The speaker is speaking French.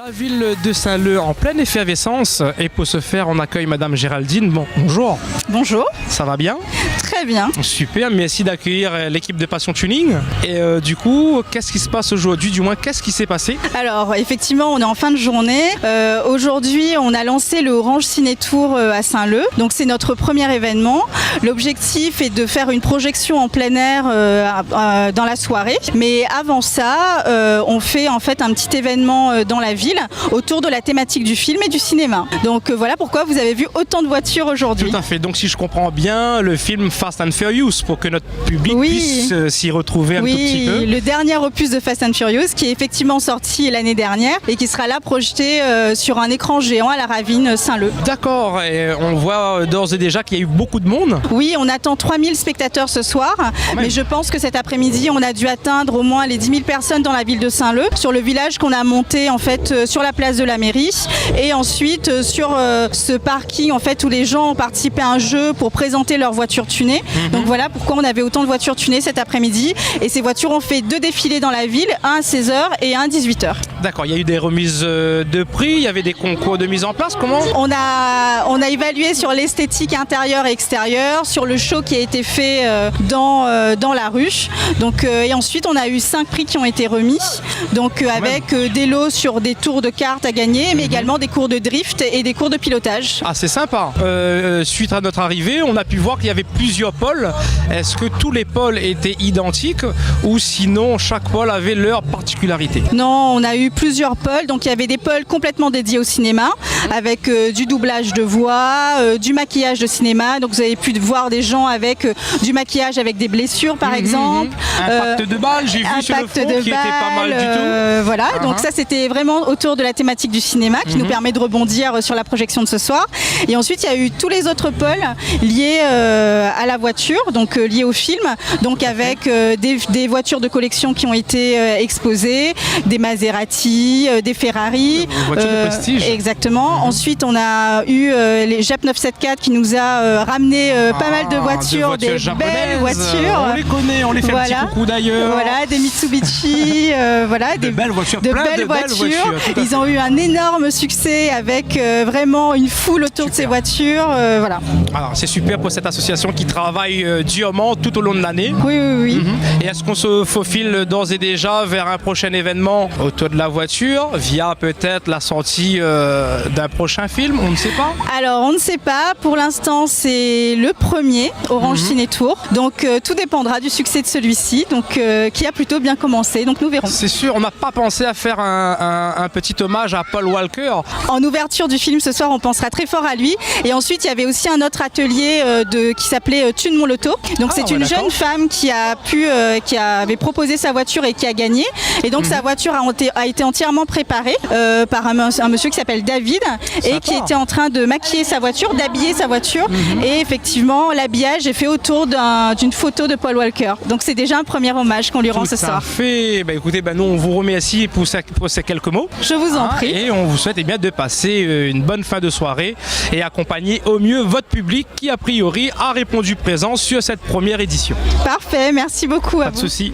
La ville de Saint-Leu en pleine effervescence et pour ce faire on accueille Madame Géraldine. Bonjour. Bonjour. Ça va bien? Très bien. Super, merci d'accueillir l'équipe de Passion Tuning. Et du coup, qu'est-ce qui se passe aujourd'hui? Du moins, qu'est-ce qui s'est passé? Alors, effectivement, on est en fin de journée. Aujourd'hui, on a lancé le Orange Ciné Tour à Saint-Leu. Donc, c'est notre premier événement. L'objectif est de faire une projection en plein air dans la soirée. Mais avant ça, on fait en fait un petit événement dans la ville autour de la thématique du film et du cinéma. Donc, voilà pourquoi vous avez vu autant de voitures aujourd'hui. Tout à fait. Donc, si je comprends bien, le film Fast and Furious, pour que notre public puisse s'y retrouver un tout petit peu. Le dernier opus de Fast and Furious qui est effectivement sorti l'année dernière et qui sera là projeté sur un écran géant à la Ravine Saint-Leu. D'accord, et on voit d'ores et déjà qu'il y a eu beaucoup de monde. Oui, on attend 3000 spectateurs ce soir, mais je pense que cet après-midi on a dû atteindre au moins les 10 000 personnes dans la ville de Saint-Leu, sur le village qu'on a monté en fait sur la place de la mairie et ensuite sur ce parking en fait où les gens ont participé à un jeu pour présenter leur voiture tunée. Donc voilà pourquoi on avait autant de voitures tunées cet après-midi. Et ces voitures ont fait 2 défilés dans la ville, un à 16h et un à 18h. D'accord, il y a eu des remises de prix, il y avait des concours de mise en place, comment? On a évalué sur l'esthétique intérieure et extérieure, sur le show qui a été fait dans la rue. Donc, et ensuite on a eu 5 prix qui ont été remis, donc avec des lots sur des tours de cartes à gagner, mais également des cours de drift et des cours de pilotage. Ah, c'est sympa. Suite à notre arrivée, on a pu voir qu'il y avait plusieurs pôles. Est-ce que tous les pôles étaient identiques ou sinon chaque pôle avait leur particularité? Non, on a eu plusieurs pôles. Donc il y avait des pôles complètement dédiés au cinéma avec du doublage de voix, du maquillage de cinéma. Donc vous avez pu voir des gens avec du maquillage avec des blessures par exemple. Impact de balle, j'ai vu sur le fond qui était pas mal du tout. Voilà, donc ça c'était vraiment autour de la thématique du cinéma qui nous permet de rebondir sur la projection de ce soir. Et ensuite il y a eu tous les autres pôles liés à la voiture, donc liés au film, donc avec des voitures de collection qui ont été exposées, des Maserati, des Ferrari. Voitures de prestige. Exactement. Ensuite on a eu les JEP 974 qui nous a ramené pas mal de voitures, des belles voitures. On les connaît, on les fait un petit coucou d'ailleurs. Voilà, des Mitsubishi, voilà, de belles voitures, de belles voitures. Ils ont eu un énorme succès avec vraiment une foule autour de ces voitures. Voilà. Alors c'est super pour cette association qui travaille durement tout au long de l'année. Oui. Et est-ce qu'on se faufile d'ores et déjà vers un prochain événement autour de la voiture via peut-être la sortie d'un prochain film? On ne sait pas. Alors on ne sait pas. Pour l'instant c'est le premier Orange Ciné Tour. Donc tout dépendra du succès de celui-ci. Donc qui a plutôt bien commencé. Donc nous verrons. C'est sûr, on n'a pas pensé à faire un petit hommage à Paul Walker. En ouverture du film ce soir, on pensera très fort à lui. Et ensuite, il y avait aussi un autre atelier qui s'appelait Tune mon loto. Donc c'est une jeune femme qui avait proposé sa voiture et qui a gagné. Et donc sa voiture a été entièrement préparée par un monsieur qui s'appelle David et qui était en train de maquiller sa voiture, d'habiller sa voiture. Et effectivement, l'habillage est fait autour d'une photo de Paul Walker. Donc c'est déjà un premier hommage qu'on lui rend ce soir. Fait. Écoutez, nous on vous remercie pour ces quelques mots. Je vous en prie. Et on vous souhaite de passer une bonne fin de soirée et accompagner au mieux votre public qui a priori a répondu présent sur cette première édition. Parfait, merci beaucoup à vous. Pas de souci.